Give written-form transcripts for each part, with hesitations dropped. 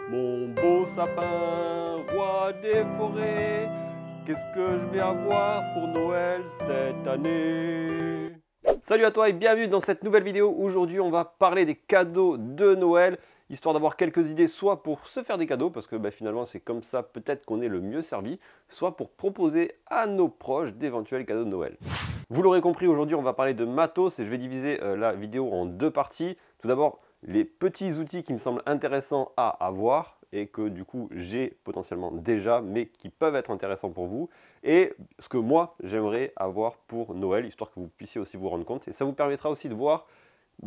Mon beau sapin, roi des forêts, qu'est-ce que je vais avoir pour Noël cette année? Salut à toi et bienvenue dans cette nouvelle vidéo. Aujourd'hui on va parler des cadeaux de Noël, histoire d'avoir quelques idées soit pour se faire des cadeaux, parce que finalement c'est comme ça peut-être qu'on est le mieux servi, soit pour proposer à nos proches d'éventuels cadeaux de Noël. Vous l'aurez compris, aujourd'hui on va parler de matos et je vais diviser la vidéo en deux parties. Tout d'abord, les petits outils qui me semblent intéressants à avoir et que du coup j'ai potentiellement déjà mais qui peuvent être intéressants pour vous, et ce que moi j'aimerais avoir pour Noël, histoire que vous puissiez aussi vous rendre compte, et ça vous permettra aussi de voir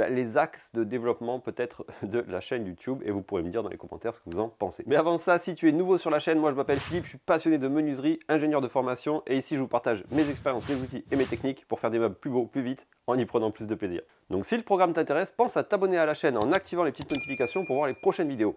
les axes de développement peut-être de la chaîne YouTube, et vous pourrez me dire dans les commentaires ce que vous en pensez. Mais avant ça, si tu es nouveau sur la chaîne, moi je m'appelle Philippe, je suis passionné de menuiserie, ingénieur de formation, et ici je vous partage mes expériences, mes outils et mes techniques pour faire des meubles plus beaux, plus vite, en y prenant plus de plaisir. Donc si le programme t'intéresse, pense à t'abonner à la chaîne en activant les petites notifications pour voir les prochaines vidéos.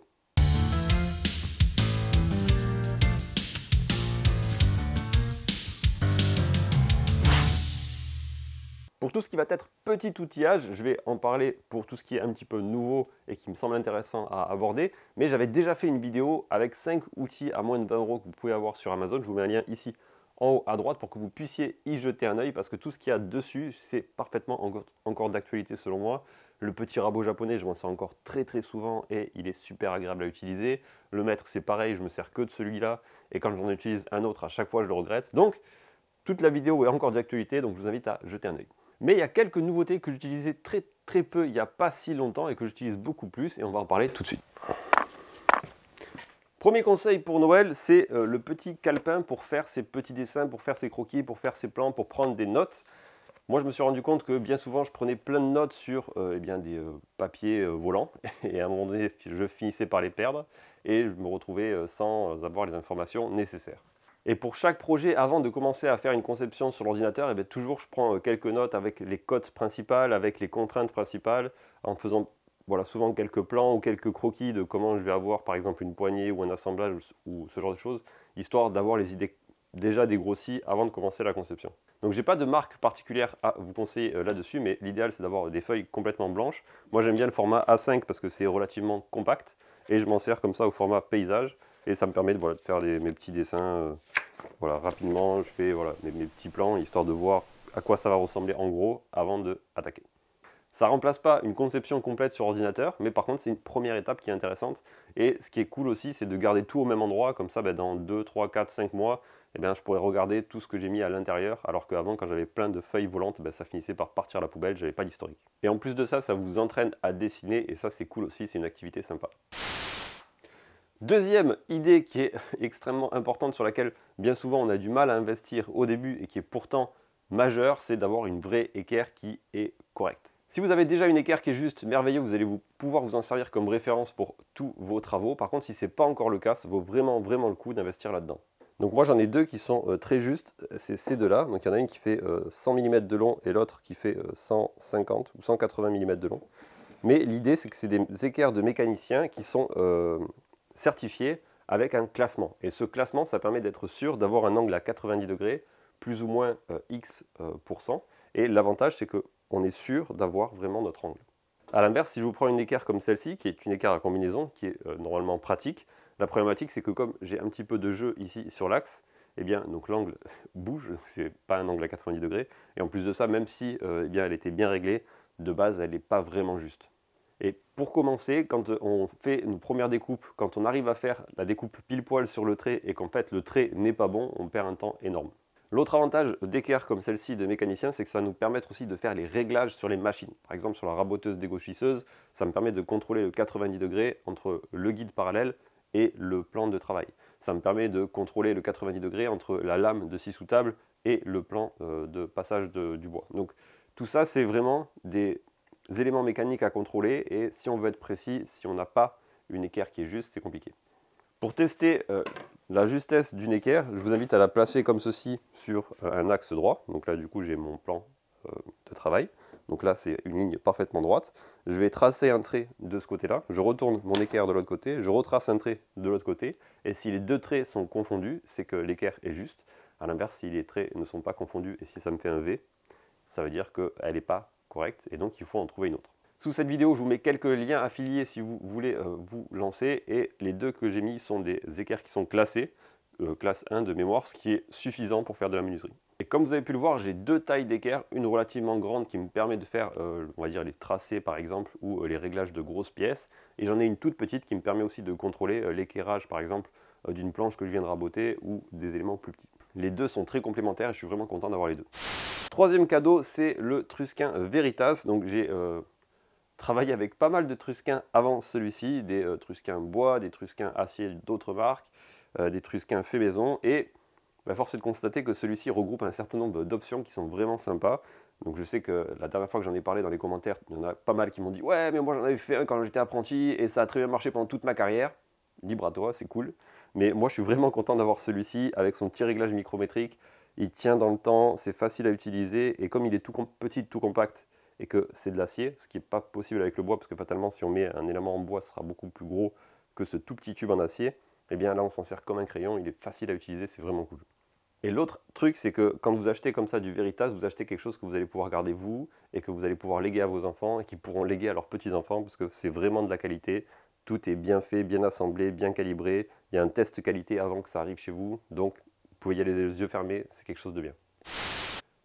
Pour tout ce qui va être petit outillage, je vais en parler pour tout ce qui est un petit peu nouveau et qui me semble intéressant à aborder. Mais j'avais déjà fait une vidéo avec 5 outils à moins de 20 € que vous pouvez avoir sur Amazon. Je vous mets un lien ici en haut à droite pour que vous puissiez y jeter un œil, parce que tout ce qu'il y a dessus, c'est parfaitement encore d'actualité selon moi. Le petit rabot japonais, je m'en sers encore très souvent et il est super agréable à utiliser. Le mètre, c'est pareil, je me sers que de celui-là. Et quand j'en utilise un autre, à chaque fois, je le regrette. Donc, toute la vidéo est encore d'actualité, donc je vous invite à jeter un œil. Mais il y a quelques nouveautés que j'utilisais très peu il n'y a pas si longtemps et que j'utilise beaucoup plus, et on va en parler tout de suite. Premier conseil pour Noël, c'est le petit calepin pour faire ses petits dessins, pour faire ses croquis, pour faire ses plans, pour prendre des notes. Moi, je me suis rendu compte que bien souvent, je prenais plein de notes sur des papiers volants, et à un moment donné, je finissais par les perdre, et je me retrouvais sans avoir les informations nécessaires. Et pour chaque projet, avant de commencer à faire une conception sur l'ordinateur, toujours je prends quelques notes avec les cotes principales, avec les contraintes principales, en faisant souvent quelques plans ou quelques croquis de comment je vais avoir par exemple une poignée ou un assemblage ou ce genre de choses, histoire d'avoir les idées déjà dégrossies avant de commencer la conception. Donc j'ai pas de marque particulière à vous conseiller là-dessus, mais l'idéal c'est d'avoir des feuilles complètement blanches. Moi j'aime bien le format A5 parce que c'est relativement compact, et je m'en sers comme ça au format paysage. Et ça me permet de faire mes petits dessins rapidement. Je fais mes petits plans, histoire de voir à quoi ça va ressembler en gros avant d'attaquer. Ça ne remplace pas une conception complète sur ordinateur, mais par contre c'est une première étape qui est intéressante. Et ce qui est cool aussi, c'est de garder tout au même endroit, comme ça dans 2, 3, 4, 5 mois, je pourrais regarder tout ce que j'ai mis à l'intérieur, alors qu'avant quand j'avais plein de feuilles volantes, ça finissait par partir à la poubelle, j'avais pas d'historique. Et en plus de ça, ça vous entraîne à dessiner, et ça c'est cool aussi, c'est une activité sympa. Deuxième idée qui est extrêmement importante, sur laquelle bien souvent on a du mal à investir au début et qui est pourtant majeure, c'est d'avoir une vraie équerre qui est correcte. Si vous avez déjà une équerre qui est juste merveilleux, vous allez pouvoir vous en servir comme référence pour tous vos travaux. Par contre, si ce n'est pas encore le cas, ça vaut vraiment le coup d'investir là-dedans. Donc moi j'en ai deux qui sont très justes, c'est ces deux-là. Donc il y en a une qui fait 100 mm de long et l'autre qui fait 150 ou 180 mm de long. Mais l'idée c'est que c'est des équerres de mécaniciens qui sont certifié avec un classement. Et ce classement, ça permet d'être sûr d'avoir un angle à 90 degrés, plus ou moins X%. Et l'avantage, c'est qu'on est sûr d'avoir vraiment notre angle. A l'inverse, si je vous prends une équerre comme celle-ci, qui est une équerre à combinaison, qui est normalement pratique, la problématique, c'est que comme j'ai un petit peu de jeu ici sur l'axe, donc l'angle bouge, c'est pas un angle à 90 degrés. Et en plus de ça, même si elle était bien réglée, de base, elle n'est pas vraiment juste. Et pour commencer, quand on fait une première découpe, quand on arrive à faire la découpe pile poil sur le trait et qu'en fait le trait n'est pas bon, on perd un temps énorme. L'autre avantage d'équerre comme celle-ci de mécanicien, c'est que ça nous permet aussi de faire les réglages sur les machines. Par exemple sur la raboteuse dégauchisseuse, ça me permet de contrôler le 90 degrés entre le guide parallèle et le plan de travail. Ça me permet de contrôler le 90 degrés entre la lame de scie sous table et le plan de passage du bois. Donc tout ça, c'est vraiment des éléments mécaniques à contrôler, et si on veut être précis, si on n'a pas une équerre qui est juste, c'est compliqué. Pour tester la justesse d'une équerre, je vous invite à la placer comme ceci sur un axe droit. Donc là du coup j'ai mon plan de travail. Donc là c'est une ligne parfaitement droite. Je vais tracer un trait de ce côté-là, je retourne mon équerre de l'autre côté, je retrace un trait de l'autre côté, et si les deux traits sont confondus, c'est que l'équerre est juste. A l'inverse, si les traits ne sont pas confondus et si ça me fait un V, ça veut dire qu'elle n'est pas correcte, et donc il faut en trouver une autre. Sous cette vidéo, je vous mets quelques liens affiliés si vous voulez vous lancer. Et les deux que j'ai mis sont des équerres qui sont classés, classe 1 de mémoire, ce qui est suffisant pour faire de la menuiserie. Et comme vous avez pu le voir, j'ai deux tailles d'équerre, une relativement grande qui me permet de faire, on va dire, les tracés par exemple, ou les réglages de grosses pièces. Et j'en ai une toute petite qui me permet aussi de contrôler l'équerrage par exemple d'une planche que je viens de raboter ou des éléments plus petits. Les deux sont très complémentaires et je suis vraiment content d'avoir les deux. Troisième cadeau, c'est le Trusquin Veritas. Donc j'ai travaillé avec pas mal de Trusquins avant celui-ci, des Trusquins bois, des Trusquins acier d'autres marques, des Trusquins fait maison, et force est de constater que celui-ci regroupe un certain nombre d'options qui sont vraiment sympas. Donc je sais que la dernière fois que j'en ai parlé dans les commentaires, il y en a pas mal qui m'ont dit « Ouais, mais moi j'en avais fait un quand j'étais apprenti et ça a très bien marché pendant toute ma carrière. » Libre à toi, c'est cool. Mais moi je suis vraiment content d'avoir celui-ci avec son petit réglage micrométrique. Il tient dans le temps, c'est facile à utiliser, et comme il est tout petit, tout compact, et que c'est de l'acier, ce qui n'est pas possible avec le bois, parce que fatalement, si on met un élément en bois, ce sera beaucoup plus gros que ce tout petit tube en acier, et bien là, on s'en sert comme un crayon, il est facile à utiliser, c'est vraiment cool. Et l'autre truc, c'est que quand vous achetez comme ça du Veritas, vous achetez quelque chose que vous allez pouvoir garder vous, et que vous allez pouvoir léguer à vos enfants, et qui pourront léguer à leurs petits-enfants, parce que c'est vraiment de la qualité, tout est bien fait, bien assemblé, bien calibré, il y a un test qualité avant que ça arrive chez vous, donc vous pouvez y aller les yeux fermés, c'est quelque chose de bien.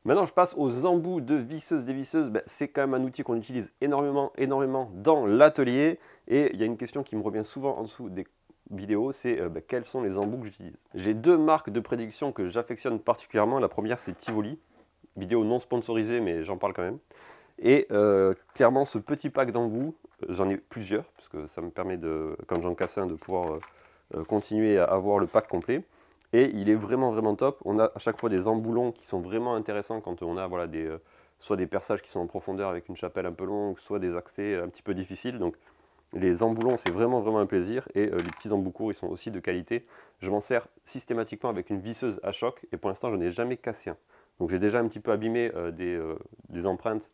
Maintenant, je passe aux embouts de visseuses dévisseuses. C'est quand même un outil qu'on utilise énormément dans l'atelier. Et il y a une question qui me revient souvent en dessous des vidéos, c'est quels sont les embouts que j'utilise. J'ai deux marques de prédilection que j'affectionne particulièrement. La première, c'est Tivoli. Vidéo non sponsorisée, mais j'en parle quand même. Et clairement, ce petit pack d'embouts, j'en ai plusieurs, parce que ça me permet, quand j'en casse un, de pouvoir continuer à avoir le pack complet. Et il est vraiment top. On a à chaque fois des emboulons qui sont vraiment intéressants quand on a voilà, soit des perçages qui sont en profondeur avec une chapelle un peu longue, soit des accès un petit peu difficiles. Donc les emboulons, c'est vraiment un plaisir. Et les petits embouts courts, ils sont aussi de qualité. Je m'en sers systématiquement avec une visseuse à choc. Et pour l'instant, je n'ai jamais cassé un. Donc j'ai déjà un petit peu abîmé des empreintes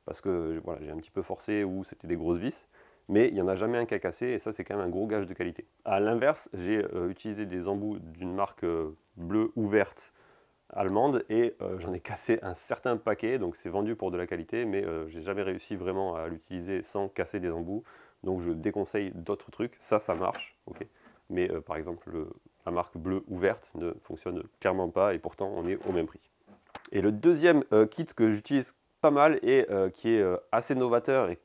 parce que voilà, j'ai un petit peu forcé ou c'était des grosses vis. Mais il n'y en a jamais un qui a cassé, et ça c'est quand même un gros gage de qualité. A l'inverse, j'ai utilisé des embouts d'une marque bleue ou verte allemande, et j'en ai cassé un certain paquet, donc c'est vendu pour de la qualité, mais j'ai jamais réussi vraiment à l'utiliser sans casser des embouts, donc je déconseille d'autres trucs. Ça marche, ok. Mais par exemple la marque bleue ou verte ne fonctionne clairement pas, et pourtant on est au même prix. Et le deuxième kit que j'utilise pas mal et qui est assez novateur et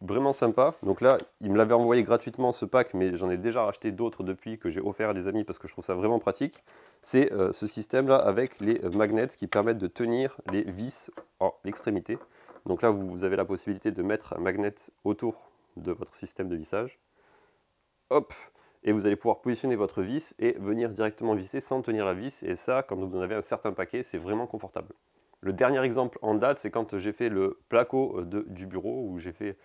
vraiment sympa. Donc là, il me l'avait envoyé gratuitement ce pack, mais j'en ai déjà racheté d'autres depuis que j'ai offert à des amis parce que je trouve ça vraiment pratique. C'est ce système-là avec les magnets qui permettent de tenir les vis en l'extrémité. Donc là, vous avez la possibilité de mettre un magnet autour de votre système de vissage. Hop! Et vous allez pouvoir positionner votre vis et venir directement visser sans tenir la vis. Et ça, quand vous en avez un certain paquet, c'est vraiment confortable. Le dernier exemple en date, c'est quand j'ai fait le placo du bureau, où j'ai fait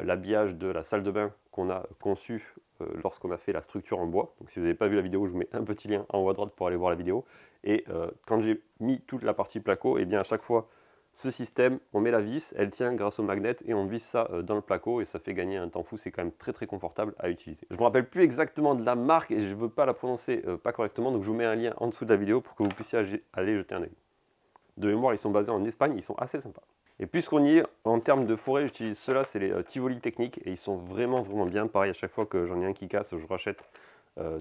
l'habillage de la salle de bain qu'on a conçu lorsqu'on a fait la structure en bois. Donc si vous n'avez pas vu la vidéo, je vous mets un petit lien en haut à droite pour aller voir la vidéo. Et quand j'ai mis toute la partie placo, et bien à chaque fois, ce système, on met la vis, elle tient grâce au magnet et on visse ça dans le placo et ça fait gagner un temps fou. C'est quand même très confortable à utiliser. Je ne me rappelle plus exactement de la marque et je ne veux pas la prononcer pas correctement, donc je vous mets un lien en dessous de la vidéo pour que vous puissiez aller jeter un œil. De mémoire, ils sont basés en Espagne, ils sont assez sympas. Et puisqu'on y est, en termes de forêt, j'utilise ceux-là, c'est les Tivoli techniques, et ils sont vraiment bien. Pareil, à chaque fois que j'en ai un qui casse, je rachète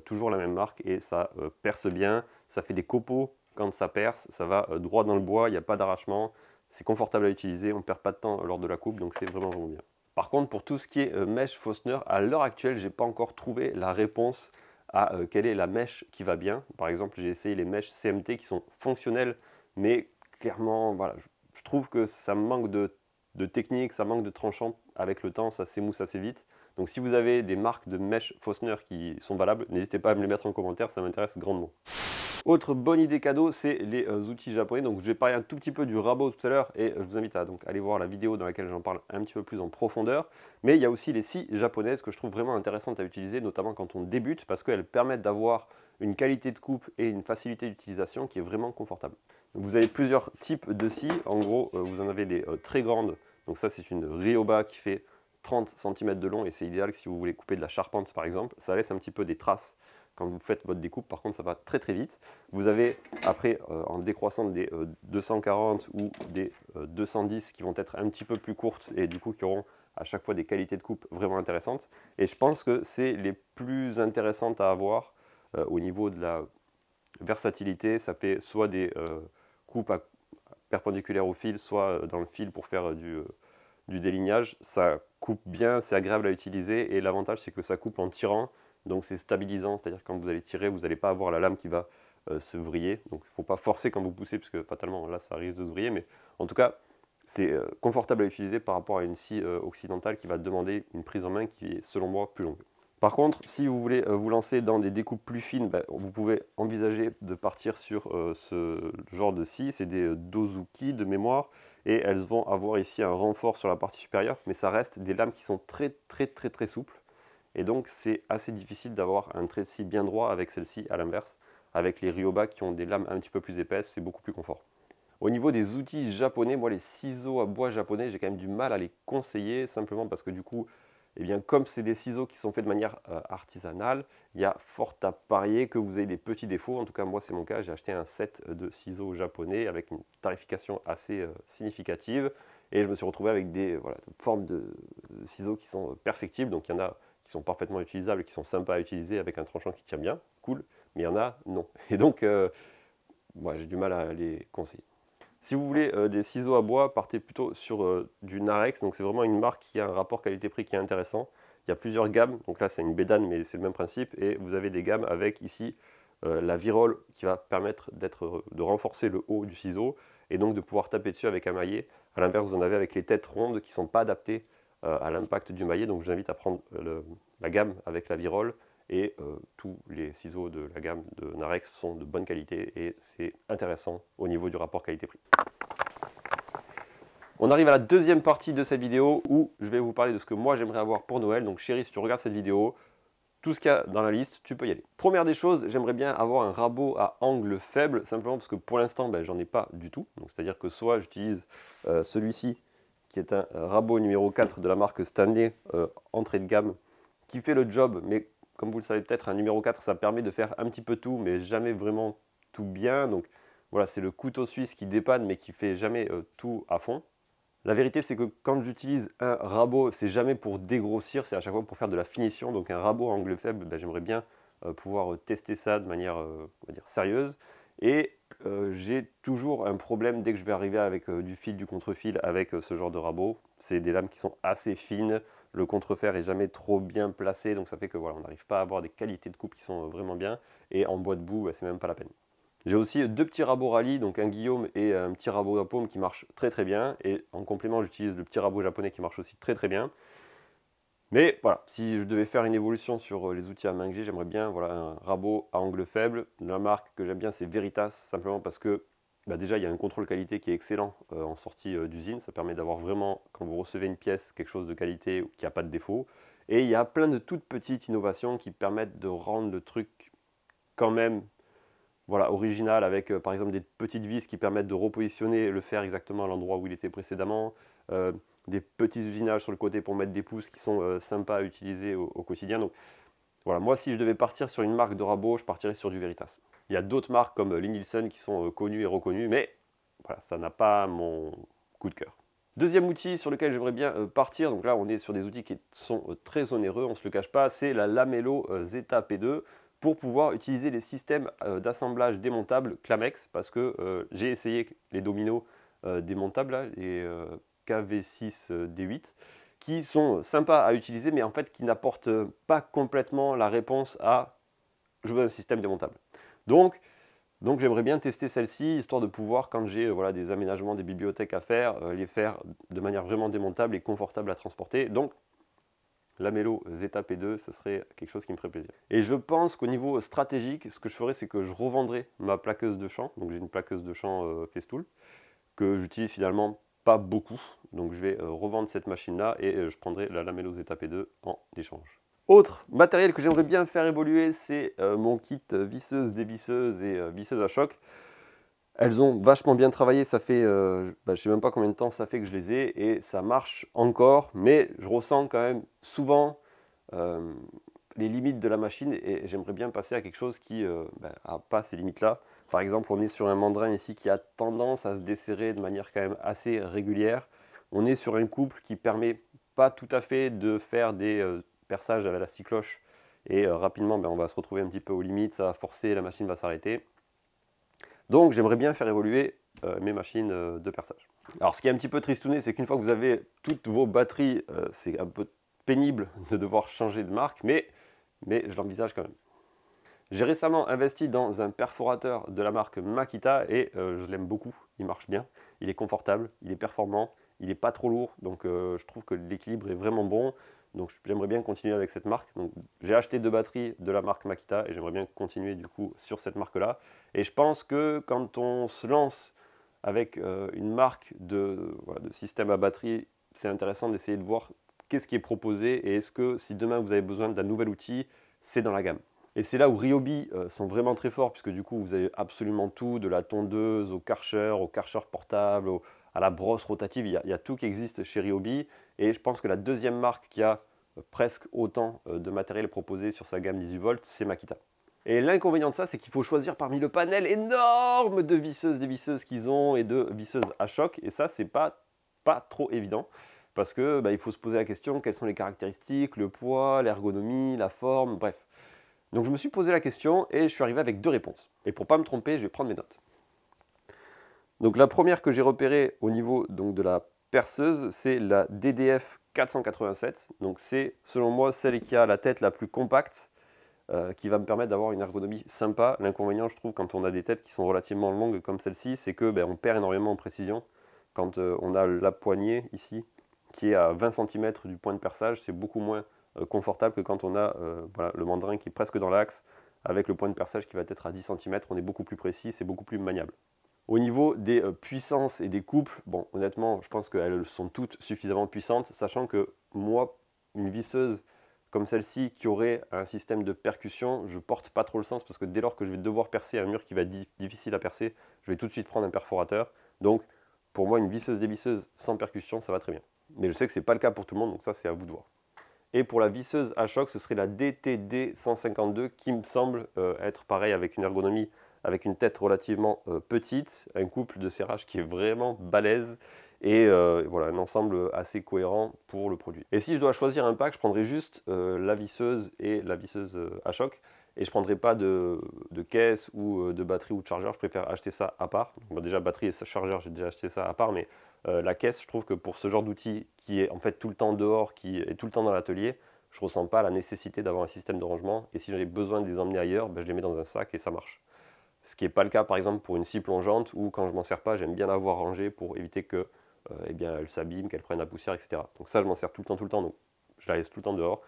toujours la même marque, et ça perce bien, ça fait des copeaux quand ça perce, ça va droit dans le bois, il n'y a pas d'arrachement, c'est confortable à utiliser, on ne perd pas de temps lors de la coupe, donc c'est vraiment bien. Par contre, pour tout ce qui est mèche Faulkner, à l'heure actuelle, je n'ai pas encore trouvé la réponse à quelle est la mèche qui va bien. Par exemple, j'ai essayé les mèches CMT qui sont fonctionnelles, mais clairement, voilà, je trouve que ça manque de technique, ça manque de tranchant. Avec le temps, ça s'émousse assez vite. Donc si vous avez des marques de mèches Faulkner qui sont valables, n'hésitez pas à me les mettre en commentaire, ça m'intéresse grandement. Autre bonne idée cadeau, c'est les outils japonais. Donc je vais parler un tout petit peu du rabot tout à l'heure, et je vous invite à donc aller voir la vidéo dans laquelle j'en parle un petit peu plus en profondeur. Mais il y a aussi les scies japonaises que je trouve vraiment intéressantes à utiliser, notamment quand on débute, parce qu'elles permettent d'avoir une qualité de coupe et une facilité d'utilisation qui est vraiment confortable. Donc vous avez plusieurs types de scies. En gros, vous en avez des très grandes. Donc ça, c'est une Ryoba qui fait 30 cm de long, et c'est idéal si vous voulez couper de la charpente par exemple. Ça laisse un petit peu des traces quand vous faites votre découpe. Par contre, ça va très vite. Vous avez après en décroissant des 240 ou des 210 qui vont être un petit peu plus courtes et du coup qui auront à chaque fois des qualités de coupe vraiment intéressantes. Et je pense que c'est les plus intéressantes à avoir au niveau de la versatilité. Ça fait soit des coupes perpendiculaires au fil, soit dans le fil pour faire du délignage. Ça coupe bien, c'est agréable à utiliser et l'avantage c'est que ça coupe en tirant, donc c'est stabilisant, c'est-à-dire quand vous allez tirer, vous n'allez pas avoir la lame qui va se vriller, donc il ne faut pas forcer quand vous poussez parce que fatalement là ça risque de se vriller, mais en tout cas c'est confortable à utiliser par rapport à une scie occidentale qui va demander une prise en main qui est selon moi plus longue. Par contre, si vous voulez vous lancer dans des découpes plus fines, vous pouvez envisager de partir sur ce genre de scie. C'est des Dozuki de mémoire et elles vont avoir ici un renfort sur la partie supérieure, mais ça reste des lames qui sont très souples. Et donc c'est assez difficile d'avoir un trait de scie bien droit avec celle-ci à l'inverse. Avec les Ryoba qui ont des lames un petit peu plus épaisses, c'est beaucoup plus confort. Au niveau des outils japonais, moi les ciseaux à bois japonais, j'ai quand même du mal à les conseiller, simplement parce que du coup, eh bien, comme c'est des ciseaux qui sont faits de manière artisanale, il y a fort à parier que vous ayez des petits défauts. En tout cas, moi, c'est mon cas. J'ai acheté un set de ciseaux japonais avec une tarification assez significative. Et je me suis retrouvé avec des formes de ciseaux qui sont perfectibles. Donc, il y en a qui sont parfaitement utilisables et qui sont sympas à utiliser avec un tranchant qui tient bien. Cool. Mais il y en a, non. Et donc, j'ai du mal à les conseiller. Si vous voulez des ciseaux à bois, partez plutôt sur du Narex. Donc c'est vraiment une marque qui a un rapport qualité-prix qui est intéressant. Il y a plusieurs gammes. Donc là c'est une bédane mais c'est le même principe. Et vous avez des gammes avec ici la virole qui va permettre de renforcer le haut du ciseau et donc de pouvoir taper dessus avec un maillet. A l'inverse, vous en avez avec les têtes rondes qui ne sont pas adaptées à l'impact du maillet. Donc je vous invite à prendre la gamme avec la virole. Et tous les ciseaux de la gamme de Narex sont de bonne qualité et c'est intéressant au niveau du rapport qualité-prix. On arrive à la deuxième partie de cette vidéo où je vais vous parler de ce que moi j'aimerais avoir pour Noël. Donc chérie, si tu regardes cette vidéo, tout ce qu'il y a dans la liste, tu peux y aller. Première des choses, j'aimerais bien avoir un rabot à angle faible, simplement parce que pour l'instant, j'en ai pas du tout. C'est-à-dire que soit j'utilise celui-ci, qui est un rabot numéro 4 de la marque Stanley, entrée de gamme, qui fait le job, mais comme vous le savez peut-être, un numéro 4, ça permet de faire un petit peu tout, mais jamais vraiment tout bien. Donc voilà, c'est le couteau suisse qui dépanne, mais qui fait jamais tout à fond. La vérité, c'est que quand j'utilise un rabot, c'est jamais pour dégrossir, c'est à chaque fois pour faire de la finition. Donc un rabot à angle faible, j'aimerais bien pouvoir tester ça de manière on va dire sérieuse. Et j'ai toujours un problème dès que je vais arriver avec du fil, du contre-fil, avec ce genre de rabot. C'est des lames qui sont assez fines. Le contrefer est jamais trop bien placé, donc ça fait que voilà, on n'arrive pas à avoir des qualités de coupe qui sont vraiment bien. Et en bois de boue, c'est même pas la peine. J'ai aussi deux petits rabots rallye, donc un Guillaume et un petit rabot à paume qui marchent très bien. Et en complément, j'utilise le petit rabot japonais qui marche aussi très bien. Mais voilà, si je devais faire une évolution sur les outils à main que j'ai, j'aimerais bien un rabot à angle faible. La marque que j'aime bien, c'est Veritas, simplement parce que déjà, il y a un contrôle qualité qui est excellent en sortie d'usine. Ça permet d'avoir vraiment, quand vous recevez une pièce, quelque chose de qualité qui n'a pas de défaut. Et il y a plein de toutes petites innovations qui permettent de rendre le truc quand même original, avec par exemple des petites vis qui permettent de repositionner le fer exactement à l'endroit où il était précédemment. Des petits usinages sur le côté pour mettre des pouces qui sont sympas à utiliser au quotidien. Donc voilà, moi si je devais partir sur une marque de rabot, je partirais sur du Veritas. Il y a d'autres marques comme Lie-Nielsen qui sont connues et reconnues, mais voilà, ça n'a pas mon coup de cœur. Deuxième outil sur lequel j'aimerais bien partir, donc là on est sur des outils qui sont très onéreux, on ne se le cache pas, c'est la Lamelo Zeta P2 pour pouvoir utiliser les systèmes d'assemblage démontables Clamex, parce que j'ai essayé les dominos démontables, là, les KV6D8, qui sont sympas à utiliser, mais en fait qui n'apportent pas complètement la réponse à « je veux un système démontable ». Donc j'aimerais bien tester celle-ci, histoire de pouvoir, quand j'ai des aménagements, des bibliothèques à faire, les faire de manière vraiment démontable et confortable à transporter. Donc Lamelo Zeta P2, ce serait quelque chose qui me ferait plaisir. Et je pense qu'au niveau stratégique, ce que je ferais, c'est que je revendrais ma plaqueuse de chant. Donc j'ai une plaqueuse de chant Festool, que j'utilise finalement pas beaucoup. Donc je vais revendre cette machine-là et je prendrai la Lamelo Zeta P2 en échange. Autre matériel que j'aimerais bien faire évoluer, c'est mon kit visseuse, dévisseuse et visseuse à choc. Elles ont vachement bien travaillé, ça fait, je ne sais même pas combien de temps ça fait que je les ai, et ça marche encore, mais je ressens quand même souvent les limites de la machine, et j'aimerais bien passer à quelque chose qui n'a pas ces limites-là. Par exemple, on est sur un mandrin ici qui a tendance à se desserrer de manière quand même assez régulière. On est sur un couple qui permet pas tout à fait de faire des perçages avec la scie cloche et rapidement on va se retrouver un petit peu aux limites, ça va forcer, la machine va s'arrêter. Donc j'aimerais bien faire évoluer mes machines de perçage. Alors ce qui est un petit peu tristouné, c'est qu'une fois que vous avez toutes vos batteries, c'est un peu pénible de devoir changer de marque, mais je l'envisage quand même. J'ai récemment investi dans un perforateur de la marque Makita et je l'aime beaucoup, il marche bien, il est confortable, il est performant, il n'est pas trop lourd, donc je trouve que l'équilibre est vraiment bon. Donc j'aimerais bien continuer avec cette marque. J'ai acheté 2 batteries de la marque Makita et j'aimerais bien continuer du coup sur cette marque-là. Et je pense que quand on se lance avec une marque de système à batterie, c'est intéressant d'essayer de voir qu'est-ce qui est proposé et est-ce que si demain vous avez besoin d'un nouvel outil, c'est dans la gamme. Et c'est là où Ryobi sont vraiment très forts, puisque du coup vous avez absolument tout, de la tondeuse au karcher portable, à la brosse rotative, il y a tout qui existe chez Ryobi. Et je pense que la deuxième marque qui a presque autant de matériel proposé sur sa gamme 18 volts, c'est Makita. Et l'inconvénient de ça, c'est qu'il faut choisir parmi le panel énorme de dévisseuses qu'ils ont et de visseuses à choc. Et ça, c'est pas trop évident. Parce que il faut se poser la question, quelles sont les caractéristiques, le poids, l'ergonomie, la forme, bref. Donc je me suis posé la question et je suis arrivé avec 2 réponses. Et pour ne pas me tromper, je vais prendre mes notes. Donc la première que j'ai repérée au niveau donc, de la perceuse, c'est la DDF 487. Donc c'est selon moi celle qui a la tête la plus compacte, qui va me permettre d'avoir une ergonomie sympa. L'inconvénient, je trouve, quand on a des têtes qui sont relativement longues comme celle-ci, c'est que on perd énormément en précision. Quand on a la poignée ici, qui est à 20 cm du point de perçage, c'est beaucoup moins confortable que quand on a le mandrin qui est presque dans l'axe, avec le point de perçage qui va être à 10 cm, on est beaucoup plus précis, c'est beaucoup plus maniable. Au niveau des puissances et des couples, bon honnêtement je pense qu'elles sont toutes suffisamment puissantes, sachant que moi, une visseuse comme celle-ci qui aurait un système de percussion, je porte pas trop le sens parce que dès lors que je vais devoir percer un mur qui va être difficile à percer, je vais tout de suite prendre un perforateur. Donc pour moi une visseuse dévisseuse sans percussion ça va très bien. Mais je sais que ce n'est pas le cas pour tout le monde, donc ça c'est à vous de voir. Et pour la visseuse à choc, ce serait la DTD 152 qui me semble être pareil avec une ergonomie, avec une tête relativement petite, un couple de serrage qui est vraiment balèze et voilà, un ensemble assez cohérent pour le produit. Et si je dois choisir un pack, je prendrais juste la visseuse et la visseuse à choc et je ne prendrai pas de caisse ou de batterie ou de chargeur, je préfère acheter ça à part. Bon, déjà batterie et chargeur, j'ai déjà acheté ça à part, mais la caisse, je trouve que pour ce genre d'outil qui est en fait tout le temps dehors, qui est tout le temps dans l'atelier, je ne ressens pas la nécessité d'avoir un système de rangement. Et si j'avais besoin de les emmener ailleurs, je les mets dans un sac et ça marche. Ce qui n'est pas le cas par exemple pour une scie plongeante où quand je m'en sers pas, j'aime bien l'avoir rangée pour éviter que elle s'abîme, qu'elle prenne la poussière, etc. Donc ça, je m'en sers tout le temps, donc je la laisse tout le temps dehors.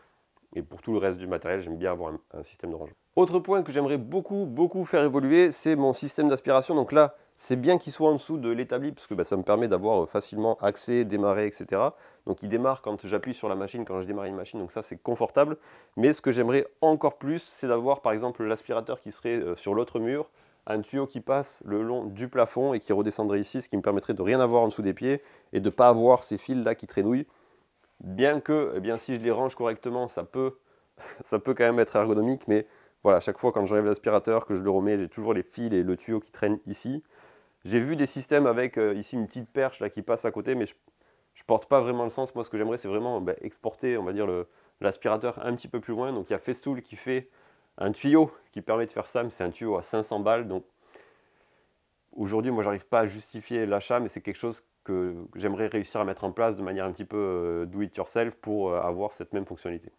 Et pour tout le reste du matériel, j'aime bien avoir un système de rangement. Autre point que j'aimerais beaucoup faire évoluer, c'est mon système d'aspiration. Donc là, c'est bien qu'il soit en dessous de l'établi, parce que ça me permet d'avoir facilement accès, démarrer, etc. Donc il démarre quand j'appuie sur la machine, quand je démarre une machine, donc ça c'est confortable. Mais ce que j'aimerais encore plus, c'est d'avoir par exemple l'aspirateur qui serait sur l'autre mur, un tuyau qui passe le long du plafond et qui redescendrait ici, ce qui me permettrait de rien avoir en dessous des pieds et de ne pas avoir ces fils là qui traînouillent. Bien que, si je les range correctement, ça peut quand même être ergonomique, mais voilà, à chaque fois quand j'enlève l'aspirateur, que je le remets, j'ai toujours les fils et le tuyau qui traînent ici. J'ai vu des systèmes avec ici une petite perche là qui passe à côté, mais je ne porte pas vraiment le sens. Moi, ce que j'aimerais, c'est vraiment exporter, on va dire, l'aspirateur un petit peu plus loin. Donc il y a Festool qui fait un tuyau qui permet de faire ça, mais c'est un tuyau à 500 balles. Donc aujourd'hui, moi, j'arrive pas à justifier l'achat, mais c'est quelque chose que j'aimerais réussir à mettre en place de manière un petit peu do it yourself pour avoir cette même fonctionnalité.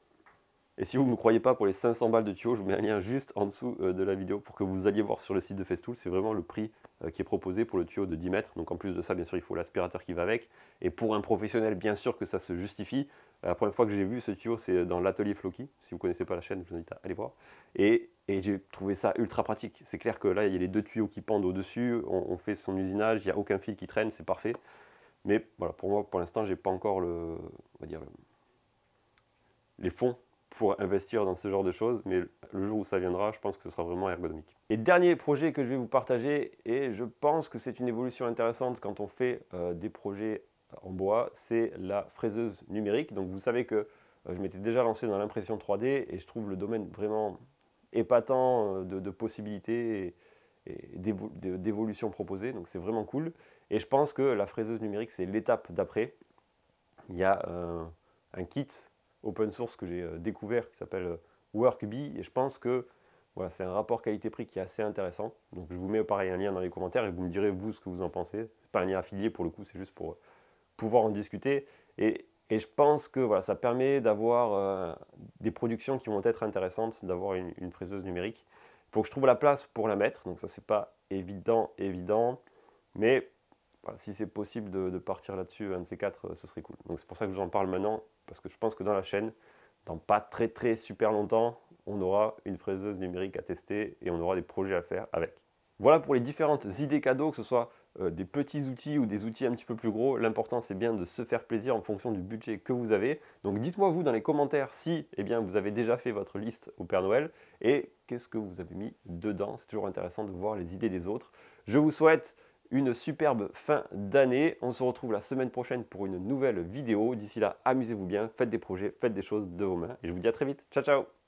Et si vous ne me croyez pas pour les 500 balles de tuyau, je vous mets un lien juste en dessous de la vidéo pour que vous alliez voir sur le site de Festool. C'est vraiment le prix qui est proposé pour le tuyau de 10 mètres. Donc en plus de ça, bien sûr, il faut l'aspirateur qui va avec. Et pour un professionnel, bien sûr que ça se justifie. La première fois que j'ai vu ce tuyau, c'est dans l'atelier Floki. Si vous ne connaissez pas la chaîne, je vous invite à aller voir. Et j'ai trouvé ça ultra pratique. C'est clair que là, il y a les 2 tuyaux qui pendent au-dessus. On fait son usinage, il n'y a aucun fil qui traîne, c'est parfait. Mais voilà, pour moi, pour l'instant, j'ai pas encore les fonds pour investir dans ce genre de choses, mais le jour où ça viendra, je pense que ce sera vraiment ergonomique. Et dernier projet que je vais vous partager, et je pense que c'est une évolution intéressante quand on fait des projets en bois, c'est la fraiseuse numérique. Donc vous savez que je m'étais déjà lancé dans l'impression 3D et je trouve le domaine vraiment épatant de possibilités et d'évolutions proposées, donc c'est vraiment cool. Et je pense que la fraiseuse numérique, c'est l'étape d'après. Il y a un kit open source que j'ai découvert qui s'appelle Workbee, et je pense que voilà, c'est un rapport qualité-prix qui est assez intéressant. Donc je vous mets pareil un lien dans les commentaires et vous me direz vous ce que vous en pensez. C'est pas un lien affilié pour le coup, c'est juste pour pouvoir en discuter. Et je pense que voilà, ça permet d'avoir des productions qui vont être intéressantes, d'avoir une fraiseuse numérique. Il faut que je trouve la place pour la mettre, donc ça c'est pas évident, mais voilà, si c'est possible de partir là-dessus, un de ces quatre, ce serait cool. Donc c'est pour ça que j'en parle maintenant, parce que je pense que dans la chaîne, dans pas très super longtemps, on aura une fraiseuse numérique à tester et on aura des projets à faire avec. Voilà pour les différentes idées cadeaux, que ce soit des petits outils ou des outils un petit peu plus gros. L'important c'est bien de se faire plaisir en fonction du budget que vous avez. Donc dites-moi vous dans les commentaires si bien, vous avez déjà fait votre liste au Père Noël et qu'est-ce que vous avez mis dedans. C'est toujours intéressant de voir les idées des autres. Je vous souhaite une superbe fin d'année. On se retrouve la semaine prochaine pour une nouvelle vidéo. D'ici là, amusez-vous bien, faites des projets, faites des choses de vos mains. Et je vous dis à très vite. Ciao, ciao!